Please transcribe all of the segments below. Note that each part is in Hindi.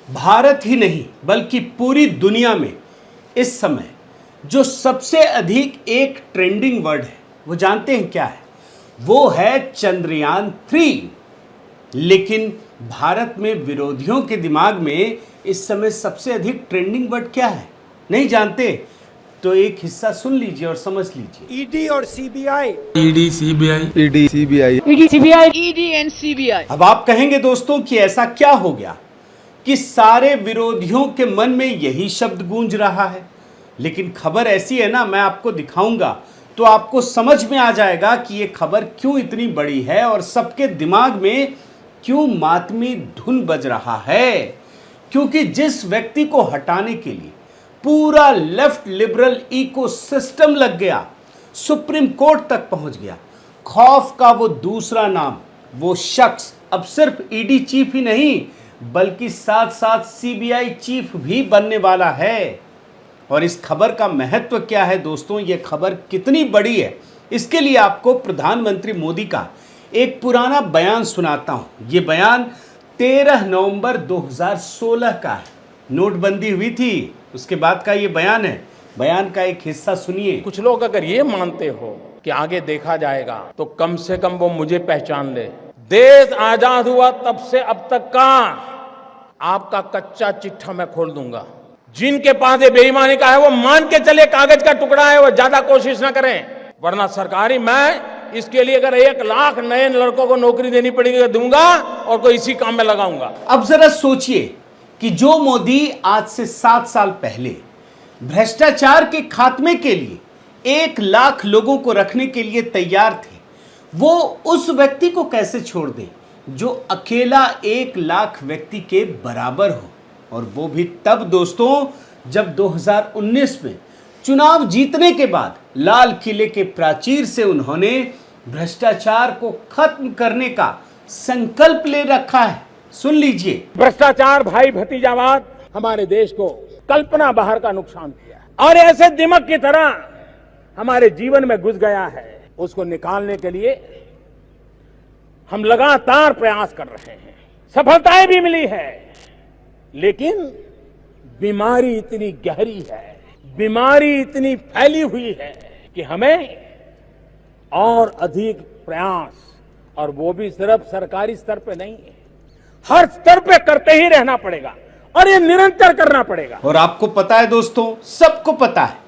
भारत ही नहीं बल्कि पूरी दुनिया में इस समय जो सबसे अधिक एक ट्रेंडिंग वर्ड है वो जानते हैं क्या है? वो है चंद्रयान-3। लेकिन भारत में विरोधियों के दिमाग में इस समय सबसे अधिक ट्रेंडिंग वर्ड क्या है? नहीं जानते? तो एक हिस्सा सुन लीजिए और समझ लीजिए। ईडी और CBI. ED CBI ED CBI. ED CBI. ED and CBI. अब आप कहेंगे दोस्तों कि ऐसा क्या हो गया कि सारे विरोधियों के मन में यही शब्द गूंज रहा है। लेकिन खबर ऐसी है ना, मैं आपको दिखाऊंगा तो आपको समझ में आ जाएगा कि ये खबर क्यों इतनी बड़ी है और सबके दिमाग में क्यों मातमी धुन बज रहा है। क्योंकि जिस व्यक्ति को हटाने के लिए पूरा लेफ्ट लिबरल इकोसिस्टम लग गया, सुप्रीम कोर्ट तक पहुंच गया, खौफ का वो दूसरा नाम, वो शख्स अब सिर्फ ईडी चीफ ही नहीं बल्कि साथ साथ सीबीआई चीफ भी बनने वाला है। और इस खबर का महत्व क्या है दोस्तों, ये खबर कितनी बड़ी है, इसके लिए आपको प्रधानमंत्री मोदी का एक पुराना बयान सुनाता हूं। ये बयान 13 नवंबर 2016 का है। नोटबंदी हुई थी, उसके बाद का ये बयान है। बयान का एक हिस्सा सुनिए। कुछ लोग अगर ये मानते हो कि आगे देखा जाएगा तो कम से कम वो मुझे पहचान ले। देश आजाद हुआ तब से अब तक का आपका कच्चा चिट्ठा मैं खोल दूंगा। जिनके पास ये बेईमानी का है वो मान के चले कागज का टुकड़ा है, वो ज्यादा कोशिश ना करें, वरना सरकारी मैं इसके लिए अगर 1 लाख नए लड़कों को नौकरी देनी पड़ेगी दूंगा और कोई इसी काम में लगाऊंगा। अब जरा सोचिए कि जो मोदी आज से 7 साल पहले भ्रष्टाचार के खात्मे के लिए 1 लाख लोगों को रखने के लिए तैयार थे, वो उस व्यक्ति को कैसे छोड़ दें जो अकेला 1 लाख व्यक्ति के बराबर हो। और वो भी तब दोस्तों जब 2019 में चुनाव जीतने के बाद लाल किले के प्राचीर से उन्होंने भ्रष्टाचार को खत्म करने का संकल्प ले रखा है। सुन लीजिए। भ्रष्टाचार, भाई भतीजावाद हमारे देश को कल्पना बाहर का नुकसान किया और ऐसे दिमक की तरह हमारे जीवन में घुस गया है। उसको निकालने के लिए हम लगातार प्रयास कर रहे हैं, सफलताएं भी मिली है, लेकिन बीमारी इतनी गहरी है, बीमारी इतनी फैली हुई है कि हमें और अधिक प्रयास, और वो भी सिर्फ सरकारी स्तर पे नहीं है, हर स्तर पे करते ही रहना पड़ेगा और ये निरंतर करना पड़ेगा। और आपको पता है दोस्तों, सबको पता है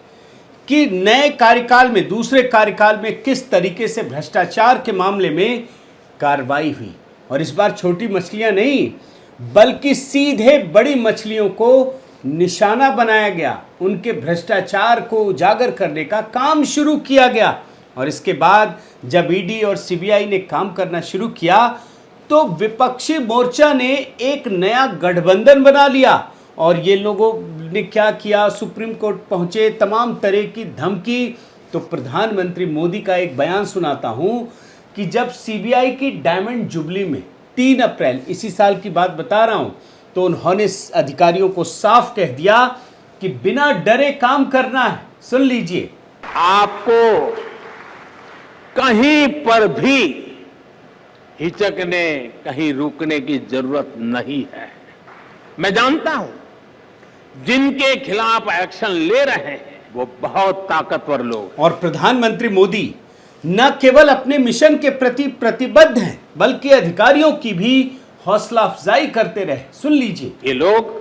कि नए कार्यकाल में, दूसरे कार्यकाल में किस तरीके से भ्रष्टाचार के मामले में कार्रवाई हुई। और इस बार छोटी मछलियां नहीं बल्कि सीधे बड़ी मछलियों को निशाना बनाया गया, उनके भ्रष्टाचार को उजागर करने का काम शुरू किया गया। और इसके बाद जब ईडी और सीबीआई ने काम करना शुरू किया तो विपक्षी मोर्चा ने एक नया गठबंधन बना लिया और ये लोगों ने क्या किया, सुप्रीम कोर्ट पहुंचे, तमाम तरह की धमकी। तो प्रधानमंत्री मोदी का एक बयान सुनाता हूं कि जब सीबीआई की डायमंड जुबली में 3 अप्रैल इसी साल की बात बता रहा हूं, तो उन्होंने अधिकारियों को साफ कह दिया कि बिना डरे काम करना है। सुन लीजिए। आपको कहीं पर भी हिचकने, कहीं रुकने की जरूरत नहीं है। मैं जानता हूं जिनके खिलाफ एक्शन ले रहे हैं वो बहुत ताकतवर लोग। और प्रधानमंत्री मोदी न केवल अपने मिशन के प्रति प्रतिबद्ध हैं बल्कि अधिकारियों की भी हौसला अफजाई करते रहे। सुन लीजिए। ये लोग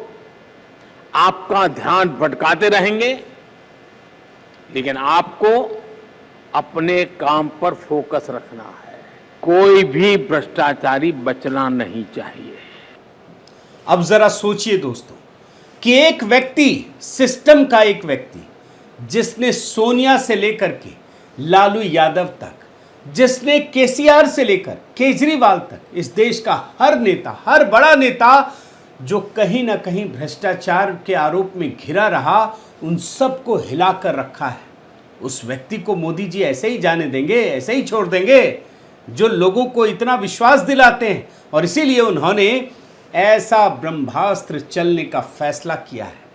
आपका ध्यान भटकाते रहेंगे, लेकिन आपको अपने काम पर फोकस रखना है। कोई भी भ्रष्टाचारी बचना नहीं चाहिए। अब जरा सोचिए दोस्तों कि एक व्यक्ति, सिस्टम का एक व्यक्ति, जिसने सोनिया से लेकर के लालू यादव तक, जिसने केसीआर से लेकर केजरीवाल तक, इस देश का हर नेता, हर बड़ा नेता जो कहीं ना कहीं भ्रष्टाचार के आरोप में घिरा रहा, उन सबको हिलाकर रखा है। उस व्यक्ति को मोदी जी ऐसे ही जाने देंगे, ऐसे ही छोड़ देंगे जो लोगों को इतना विश्वास दिलाते हैं। और इसीलिए उन्होंने ऐसा ब्रह्मास्त्र चलने का फैसला किया है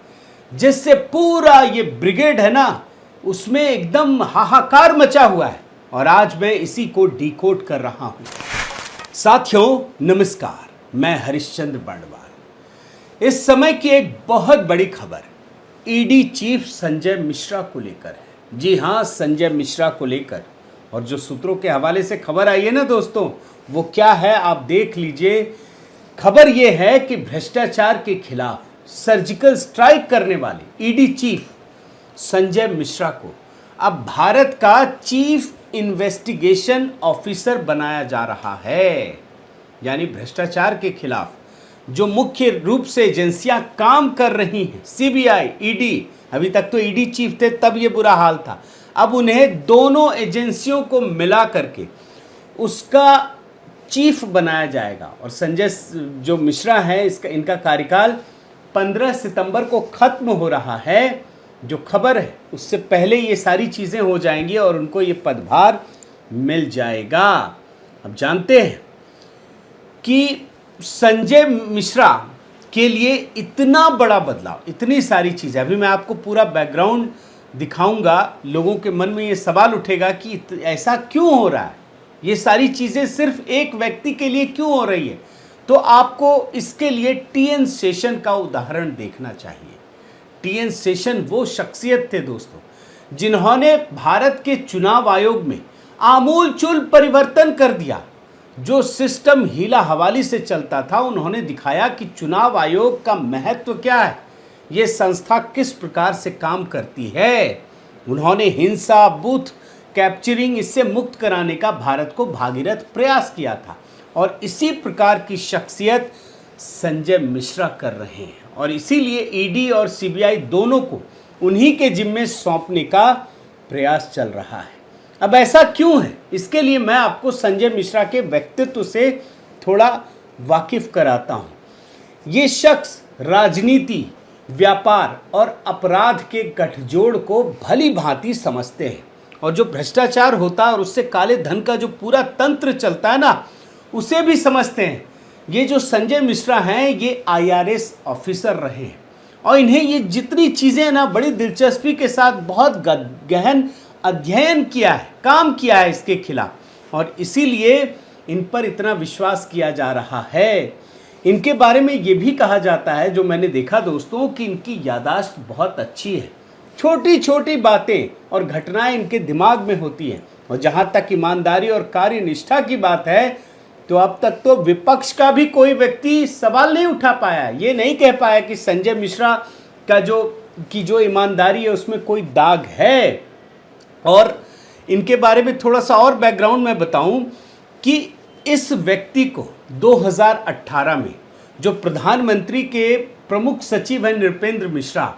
जिससे पूरा ये ब्रिगेड है ना, उसमें एकदम हाहाकार मचा हुआ है। और आज मैं इसी को डिकोड कर रहा हूं। साथियों नमस्कार, मैं हरिश्चंद्र बर्णवाल। इस समय की एक बहुत बड़ी खबर ईडी चीफ संजय मिश्रा को लेकर है। जी हां, संजय मिश्रा को लेकर। और जो सूत्रों के हवाले से खबर आई है ना दोस्तों, वो क्या है आप देख लीजिए। खबर यह है कि भ्रष्टाचार के खिलाफ सर्जिकल स्ट्राइक करने वाले ईडी चीफ संजय मिश्रा को अब भारत का चीफ इन्वेस्टिगेशन ऑफिसर बनाया जा रहा है। यानी भ्रष्टाचार के खिलाफ जो मुख्य रूप से एजेंसियां काम कर रही हैं, सीबीआई, ईडी, अभी तक तो ईडी चीफ थे तब ये बुरा हाल था, अब उन्हें दोनों एजेंसियों को मिला करके उसका चीफ बनाया जाएगा। और संजय जो मिश्रा है, इनका कार्यकाल 15 सितंबर को खत्म हो रहा है। जो खबर है उससे पहले ये सारी चीज़ें हो जाएंगी और उनको ये पदभार मिल जाएगा। अब जानते हैं कि संजय मिश्रा के लिए इतना बड़ा बदलाव, इतनी सारी चीज़ें, अभी मैं आपको पूरा बैकग्राउंड दिखाऊंगा। लोगों के मन में ये सवाल उठेगा कि ऐसा क्यों हो रहा है, ये सारी चीज़ें सिर्फ एक व्यक्ति के लिए क्यों हो रही है। तो आपको इसके लिए टीएन शेषन का उदाहरण देखना चाहिए। टीएन शेषन वो शख्सियत थे दोस्तों जिन्होंने भारत के चुनाव आयोग में आमूलचूल परिवर्तन कर दिया। जो सिस्टम हीला हवाली से चलता था, उन्होंने दिखाया कि चुनाव आयोग का महत्व क्या है, ये संस्था किस प्रकार से काम करती है। उन्होंने हिंसा, बूथ कैप्चरिंग, इससे मुक्त कराने का भारत को भागीरथ प्रयास किया था। और इसी प्रकार की शख्सियत संजय मिश्रा कर रहे हैं और इसीलिए ईडी और सीबीआई दोनों को उन्हीं के जिम्मे सौंपने का प्रयास चल रहा है। अब ऐसा क्यों है, इसके लिए मैं आपको संजय मिश्रा के व्यक्तित्व से थोड़ा वाकिफ कराता हूं। ये शख्स राजनीति, व्यापार और अपराध के गठजोड़ को भली भांति समझते हैं और जो भ्रष्टाचार होता है और उससे काले धन का जो पूरा तंत्र चलता है ना, उसे भी समझते हैं। ये जो संजय मिश्रा हैं, ये आईआरएस ऑफिसर रहे हैं और इन्हें ये जितनी चीज़ें ना बड़ी दिलचस्पी के साथ बहुत गहन अध्ययन किया है, काम किया है इसके खिलाफ, और इसीलिए इन पर इतना विश्वास किया जा रहा है। इनके बारे में ये भी कहा जाता है, जो मैंने देखा दोस्तों, कि इनकी याददाश्त बहुत अच्छी है। छोटी छोटी बातें और घटनाएं इनके दिमाग में होती हैं। और जहाँ तक ईमानदारी और कार्य निष्ठा की बात है, तो अब तक तो विपक्ष का भी कोई व्यक्ति सवाल नहीं उठा पाया, ये नहीं कह पाया कि संजय मिश्रा का जो ईमानदारी है उसमें कोई दाग है। और इनके बारे में थोड़ा सा और बैकग्राउंड मैं बताऊं कि इस व्यक्ति को 2018 में जो प्रधानमंत्री के प्रमुख सचिव हैं नृपेंद्र मिश्रा,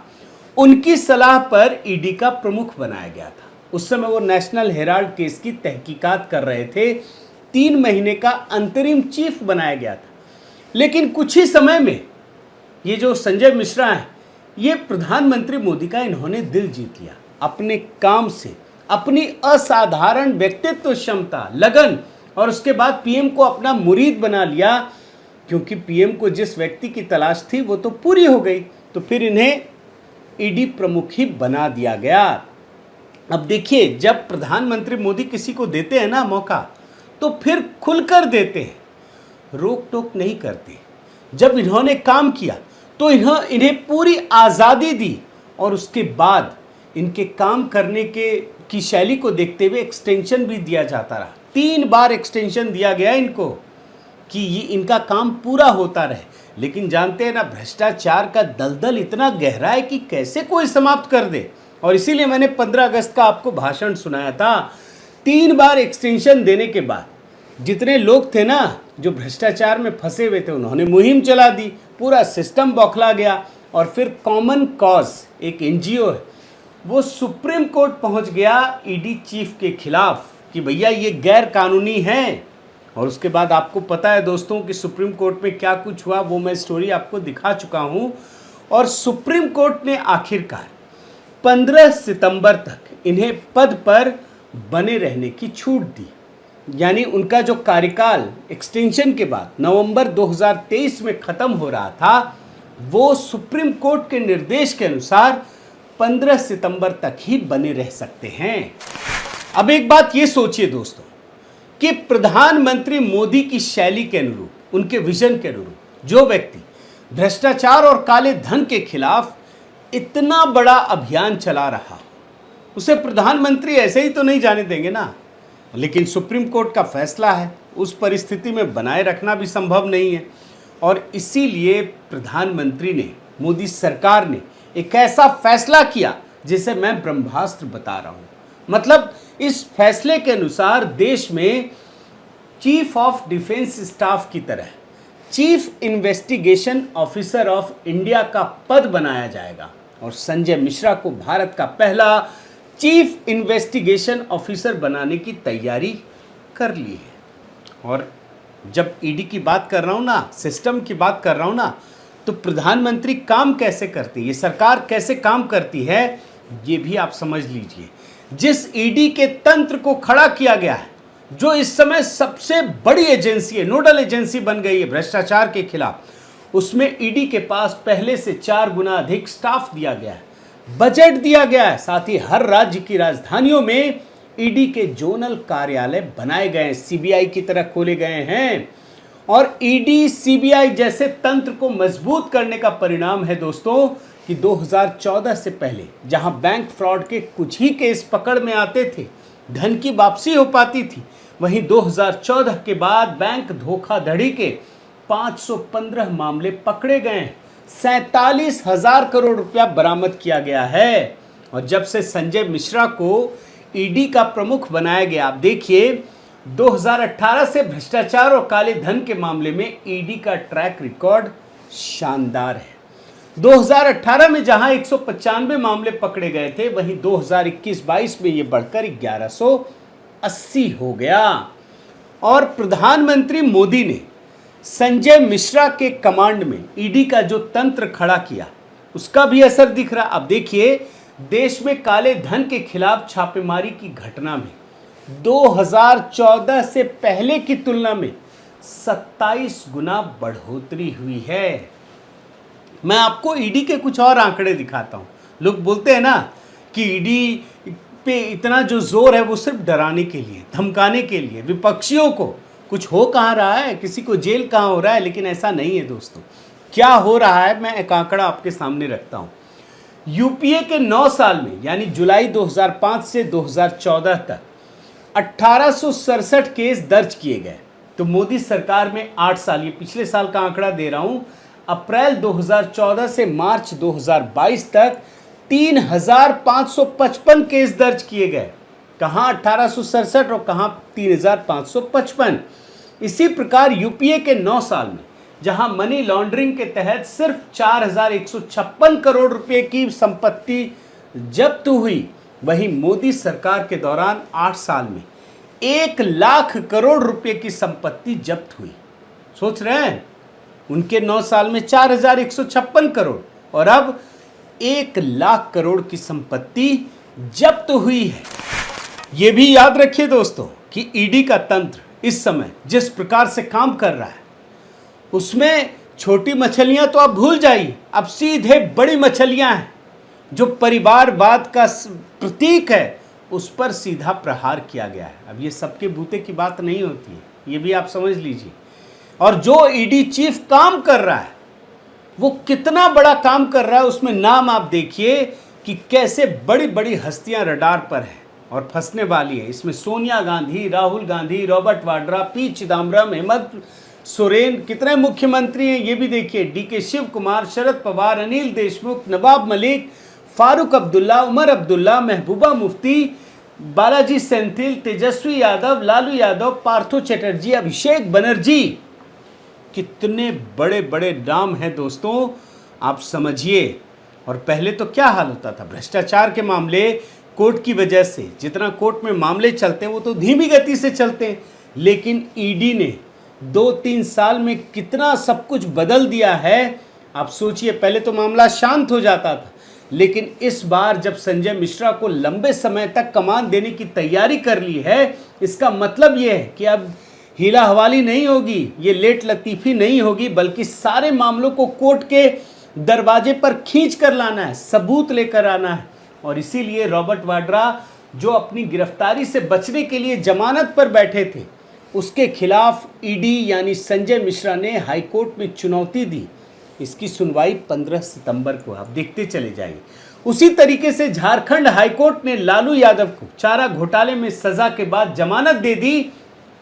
उनकी सलाह पर ईडी का प्रमुख बनाया गया था। उस समय वो नेशनल हेराल्ड केस की तहकीकात कर रहे थे। 3 महीने का अंतरिम चीफ बनाया गया था। लेकिन कुछ ही समय में ये जो संजय मिश्रा हैं, ये प्रधानमंत्री मोदी का इन्होंने दिल जीत लिया अपने काम से, अपनी असाधारण व्यक्तित्व क्षमता, लगन, और उसके बाद पीएम को अपना मुरीद बना लिया। क्योंकि पीएम को जिस व्यक्ति की तलाश थी वो तो पूरी हो गई, तो फिर इन्हें ईडी प्रमुख ही बना दिया गया। अब देखिए, जब प्रधानमंत्री मोदी किसी को देते हैं ना मौका, तो फिर खुलकर देते हैं, रोक टोक नहीं करते। जब इन्होंने काम किया तो इन्हें पूरी आज़ादी दी और उसके बाद इनके काम करने की शैली को देखते हुए एक्सटेंशन भी दिया जाता रहा। 3 बार एक्सटेंशन दिया गया इनको कि ये इनका काम पूरा होता रहे। लेकिन जानते हैं ना, भ्रष्टाचार का दलदल इतना गहरा है कि कैसे कोई समाप्त कर दे। और इसीलिए मैंने 15 अगस्त का आपको भाषण सुनाया था। 3 बार एक्सटेंशन देने के बाद जितने लोग थे ना जो भ्रष्टाचार में फंसे हुए थे, उन्होंने मुहिम चला दी, पूरा सिस्टम बौखला गया। और फिर कॉमन कॉज, एक एनजीओ है, वो सुप्रीम कोर्ट पहुंच गया ईडी चीफ के खिलाफ कि भैया ये गैर कानूनी है। और उसके बाद आपको पता है दोस्तों कि सुप्रीम कोर्ट में क्या कुछ हुआ, वो मैं स्टोरी आपको दिखा चुका हूं। और सुप्रीम कोर्ट ने आखिरकार 15 सितंबर तक इन्हें पद पर बने रहने की छूट दी। यानी उनका जो कार्यकाल एक्सटेंशन के बाद नवंबर 2023 में ख़त्म हो रहा था, वो सुप्रीम कोर्ट के निर्देश के अनुसार 15 सितंबर तक ही बने रह सकते हैं। अब एक बात ये सोचिए दोस्तों कि प्रधानमंत्री मोदी की शैली के अनुरूप, उनके विजन के अनुरूप जो व्यक्ति भ्रष्टाचार और काले धन के खिलाफ इतना बड़ा अभियान चला रहा, उसे प्रधानमंत्री ऐसे ही तो नहीं जाने देंगे ना। लेकिन सुप्रीम कोर्ट का फैसला है, उस परिस्थिति में बनाए रखना भी संभव नहीं है। और इसीलिए प्रधानमंत्री ने, मोदी सरकार ने एक ऐसा फैसला किया जिसे मैं ब्रह्मास्त्र बता रहा हूं। मतलब इस फैसले के अनुसार देश में चीफ ऑफ डिफेंस स्टाफ की तरह chief investigation officer of India का पद बनाया जाएगा और संजय मिश्रा को भारत का पहला चीफ इन्वेस्टिगेशन ऑफिसर बनाने की तैयारी कर ली है। और जब ईडी की बात कर रहा हूं ना, सिस्टम की बात कर रहा हूं ना, तो प्रधानमंत्री काम कैसे करती है, ये सरकार कैसे काम करती है, ये भी आप समझ लीजिए। जिस ईडी के तंत्र को खड़ा किया गया है, जो इस समय सबसे बड़ी एजेंसी है, नोडल एजेंसी बन गई है भ्रष्टाचार के खिलाफ, उसमें ईडी के पास पहले से 4 गुना अधिक स्टाफ दिया गया है, बजट दिया गया है। साथ ही हर राज्य की राजधानियों में ईडी के जोनल कार्यालय बनाए गए हैं, सीबीआई की तरह खोले गए हैं। और ईडी सीबीआई जैसे तंत्र को मजबूत करने का परिणाम है दोस्तों कि 2014 से पहले जहां बैंक फ्रॉड के कुछ ही केस पकड़ में आते थे, धन की वापसी हो पाती थी, वहीं 2014 के बाद बैंक धोखाधड़ी के 515 मामले पकड़े गए हैं, 47,000 करोड़ रुपया बरामद किया गया है। और जब से संजय मिश्रा को ईडी का प्रमुख बनाया गया, आप देखिए 2018 से भ्रष्टाचार और काले धन के मामले में ईडी का ट्रैक रिकॉर्ड शानदार है। 2018 में जहां 195 मामले पकड़े गए थे, वहीं 2021-22 में ये बढ़कर 1180 हो गया। और प्रधानमंत्री मोदी ने संजय मिश्रा के कमांड में ईडी का जो तंत्र खड़ा किया, उसका भी असर दिख रहा। अब देखिए, देश में काले धन के खिलाफ छापेमारी की घटना में 2014 से पहले की तुलना में 27 गुना बढ़ोतरी हुई है। मैं आपको ईडी के कुछ और आंकड़े दिखाता हूं। लोग बोलते हैं ना कि ईडी पे इतना जो जोर है वो सिर्फ डराने के लिए, धमकाने के लिए, विपक्षियों को। कुछ हो कहाँ रहा है, किसी को जेल कहाँ हो रहा है, लेकिन ऐसा नहीं है दोस्तों। क्या हो रहा है, मैं एक आंकड़ा आपके सामने रखता हूं। यूपीए के 9 साल में, यानी जुलाई 2005 से 2014 तक 1867 केस दर्ज किए गए। तो मोदी सरकार में 8 साल, ये पिछले साल का आंकड़ा दे रहा हूं, अप्रैल 2014 से मार्च 2022 तक 3,555 केस दर्ज किए गए। कहां 1867 और कहां 3,555। इसी प्रकार यूपीए के 9 साल में जहां मनी लॉन्ड्रिंग के तहत सिर्फ 4,156 करोड़ रुपए की संपत्ति जब्त हुई, वहीं मोदी सरकार के दौरान 8 साल में 1 लाख करोड़ रुपए की संपत्ति जब्त हुई। सोच रहे हैं, उनके 9 साल में 4,156 करोड़ और अब 1 लाख करोड़ की संपत्ति जब्त हुई है। यह भी याद रखिए दोस्तों कि ईडी का तंत्र इस समय जिस प्रकार से काम कर रहा है, उसमें छोटी मछलियां तो आप भूल जाइए, अब सीधे बड़ी मछलियां हैं। जो परिवारवाद का प्रतीक है, उस पर सीधा प्रहार किया गया है। अब ये सबके बूते की बात नहीं होती है, ये भी आप समझ लीजिए। और जो ईडी चीफ काम कर रहा है, वो कितना बड़ा काम कर रहा है, उसमें नाम आप देखिए कि कैसे बड़ी बड़ी हस्तियां रडार पर हैं और फंसने वाली है। इसमें सोनिया गांधी, राहुल गांधी, रॉबर्ट वाड्रा, पी चिदम्बरम, हेमंत सोरेन, कितने मुख्यमंत्री हैं ये भी देखिए, डीके शिव कुमार, शरद पवार, अनिल देशमुख, नवाब मलिक, फारूक अब्दुल्ला, उमर अब्दुल्ला, महबूबा मुफ्ती, बालाजी सेंथिल, तेजस्वी यादव, लालू यादव, पार्थो चटर्जी, अभिषेक बनर्जी। कितने बड़े बड़े नाम हैं दोस्तों, आप समझिए। और पहले तो क्या हाल होता था, भ्रष्टाचार के मामले कोर्ट की वजह से, जितना कोर्ट में मामले चलते हैं वो तो धीमी गति से चलते हैं, लेकिन ईडी ने 2-3 साल में कितना सब कुछ बदल दिया है। आप सोचिए, पहले तो मामला शांत हो जाता था, लेकिन इस बार जब संजय मिश्रा को लंबे समय तक कमान देने की तैयारी कर ली है, इसका मतलब यह है कि अब हीला हवाली नहीं होगी, ये लेट लतीफ़ी नहीं होगी, बल्कि सारे मामलों को कोर्ट के दरवाजे पर खींच कर लाना है, सबूत लेकर आना है। और इसीलिए रॉबर्ट वाड्रा, जो अपनी गिरफ्तारी से बचने के लिए जमानत पर बैठे थे, उसके खिलाफ ईडी यानी संजय मिश्रा ने हाईकोर्ट में चुनौती दी इसकी सुनवाई 15 सितंबर को, आप देखते चले जाएंगे। उसी तरीके से झारखंड हाईकोर्ट ने लालू यादव को चारा घोटाले में सजा के बाद जमानत दे दी,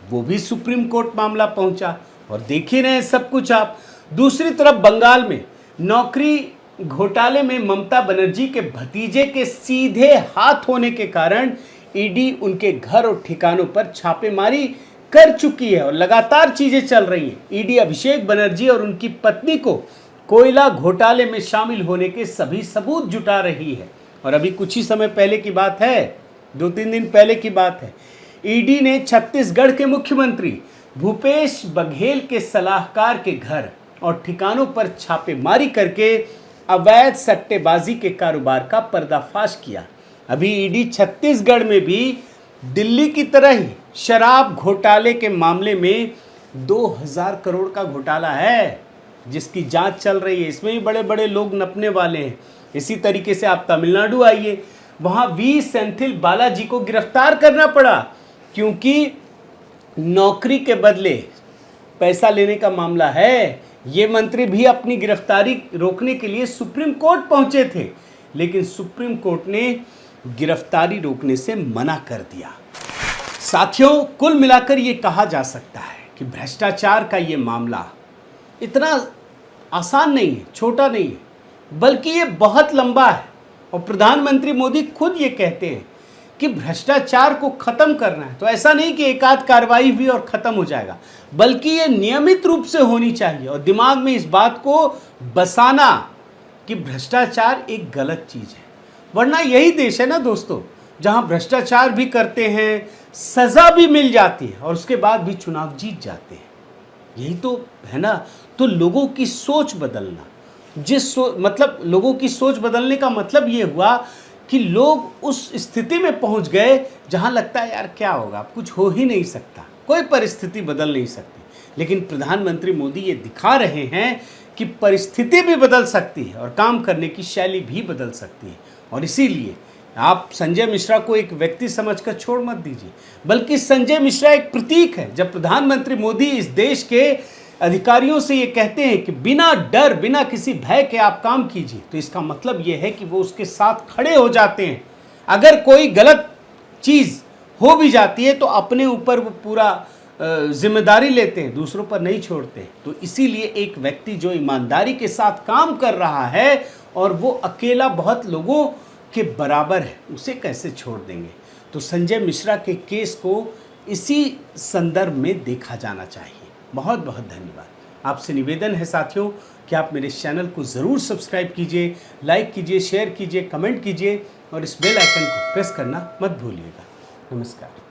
वो भी सुप्रीम कोर्ट मामला पहुंचा और देख ही रहे हैं सब कुछ आप। दूसरी तरफ बंगाल में नौकरी घोटाले में ममता बनर्जी के भतीजे के सीधे हाथ होने के कारण ईडी उनके घर और ठिकानों पर छापेमारी कर चुकी है और लगातार चीजें चल रही हैं। ईडी अभिषेक बनर्जी और उनकी पत्नी को कोयला घोटाले में शामिल होने के सभी सबूत जुटा रही है। और अभी कुछ ही समय पहले की बात है, 2-3 दिन पहले की बात है, ईडी ने छत्तीसगढ़ के मुख्यमंत्री भूपेश बघेल के सलाहकार के घर और ठिकानों पर छापेमारी करके अवैध सट्टेबाजी के कारोबार का पर्दाफाश किया। अभी ईडी छत्तीसगढ़ में भी दिल्ली की तरह ही शराब घोटाले के मामले में 2000 करोड़ का घोटाला है जिसकी जांच चल रही है। इसमें भी बड़े बड़े लोग नपने वाले हैं। इसी तरीके से आप तमिलनाडु आइए, वहां वी सेंथिल बालाजी को गिरफ्तार करना पड़ा क्योंकि नौकरी के बदले पैसा लेने का मामला है। ये मंत्री भी अपनी गिरफ्तारी रोकने के लिए सुप्रीम कोर्ट पहुंचे थे, लेकिन सुप्रीम कोर्ट ने गिरफ्तारी रोकने से मना कर दिया। साथियों, कुल मिलाकर ये कहा जा सकता है कि भ्रष्टाचार का ये मामला इतना आसान नहीं है, छोटा नहीं है, बल्कि ये बहुत लंबा है। और प्रधानमंत्री मोदी खुद ये कहते हैं कि भ्रष्टाचार को खत्म करना है तो ऐसा नहीं कि एक आध कार्रवाई हुई और खत्म हो जाएगा, बल्कि ये नियमित रूप से होनी चाहिए। और दिमाग में इस बात को बसाना कि भ्रष्टाचार एक गलत चीज है, वरना यही देश है ना दोस्तों जहां भ्रष्टाचार भी करते हैं, सजा भी मिल जाती है और उसके बाद भी चुनाव जीत जाते हैं। यही तो है ना। तो लोगों की सोच बदलना, मतलब लोगों की सोच बदलने का मतलब ये हुआ कि लोग उस स्थिति में पहुंच गए जहां लगता है यार क्या होगा, कुछ हो ही नहीं सकता, कोई परिस्थिति बदल नहीं सकती। लेकिन प्रधानमंत्री मोदी ये दिखा रहे हैं कि परिस्थिति भी बदल सकती है और काम करने की शैली भी बदल सकती है। और इसीलिए आप संजय मिश्रा को एक व्यक्ति समझकर छोड़ मत दीजिए, बल्कि संजय मिश्रा एक प्रतीक है। जब प्रधानमंत्री मोदी इस देश के अधिकारियों से ये कहते हैं कि बिना डर, बिना किसी भय के आप काम कीजिए, तो इसका मतलब ये है कि वो उसके साथ खड़े हो जाते हैं। अगर कोई गलत चीज़ हो भी जाती है तो अपने ऊपर वो पूरा जिम्मेदारी लेते हैं, दूसरों पर नहीं छोड़ते। तो इसीलिए एक व्यक्ति जो ईमानदारी के साथ काम कर रहा है और वो अकेला बहुत लोगों के बराबर है, उसे कैसे छोड़ देंगे। तो संजय मिश्रा के केस को इसी संदर्भ में देखा जाना चाहिए। बहुत बहुत धन्यवाद। आपसे निवेदन है साथियों कि आप मेरे चैनल को ज़रूर सब्सक्राइब कीजिए, लाइक कीजिए, शेयर कीजिए, कमेंट कीजिए और इस बेल आइकन को प्रेस करना मत भूलिएगा। नमस्कार।